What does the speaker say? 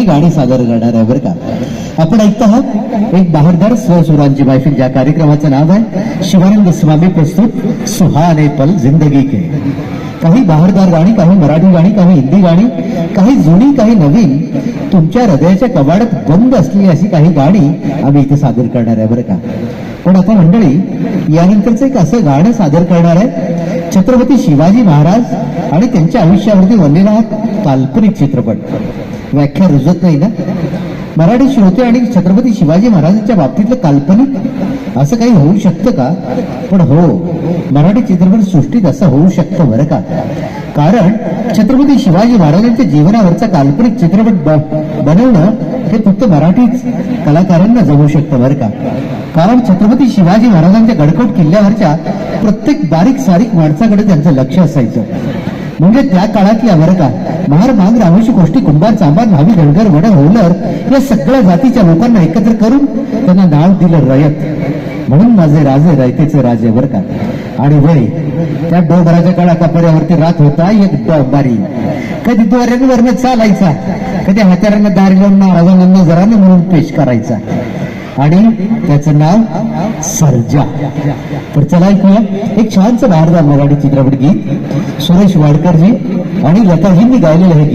ही गाणी सादर करणार आहे बरं का. आपण ऐकत आहात एक बहारदार स्वसुरांची मैफिल, ज्या कार्यक्रमाचं नाव आहे शिवानंद स्वामी प्रस्तुत सुहाने पल जिंदगी के. काही बहारदार गाणी, काही मराठी गाणी, काही हिंदी गाणी, काही जुनी, काही नवीन, तुमच्या हृदयाच्या कवाडात बंद असलेली अशी काही गाणी आम्ही इथे सादर करणार आहे बरं का. पण आता मंडळी, यानंतरचं एक असं गाणं सादर करणार आहे छत्रपती शिवाजी महाराज आणि त्यांच्या आयुष्यावरती बनलेला हा काल्पनिक चित्रपट. व्याख्या रुजत नाही ना. मराठी श्रोते आणि छत्रपती शिवाजी महाराजांच्या बाबतीतलं काल्पनिक असं काही होऊ शकतं का? पण हो, मराठी चित्रपट सृष्टीत असं होऊ शकतं बरं का. कारण छत्रपती शिवाजी महाराजांच्या जीवनावरचा काल्पनिक चित्रपट बनवणं हे फक्त मराठीच कलाकारांना जमू शकतं बरं का. कारण छत्रपती शिवाजी महाराजांच्या गडकोट किल्ल्यावरच्या प्रत्येक बारीक सारीक माणसाकडे त्यांचं लक्ष असायचं. म्हणजे त्या काळातल्या बरं का, महार, मांग, रामोशी, कोष्टी, कुंभार, चांभार, न्हावी, धनगर, वड, होलर या सगळ्या जातीच्या लोकांना एकत्र करून त्यांना नाव दिलं रयत. म्हणून माझे राजे रयतेचे राजे बरं का. आणि वय त्या डोंगराच्या काळाकापर्यावरती रात होता एक डोंबारी. कधी द्वाऱ्यांवरनं चालायचा, कधी हात्यारांना दारी लावून महाराजांना नजरानं म्हणून पेश करायचा, आणि त्याचं नाव सर्जा. तर चला ऐकूया एक छानचं बहारदार मराठी चित्रपट गीत सुरेश वाडकरजी आणि लताजींनी गायलेलं हे गीत.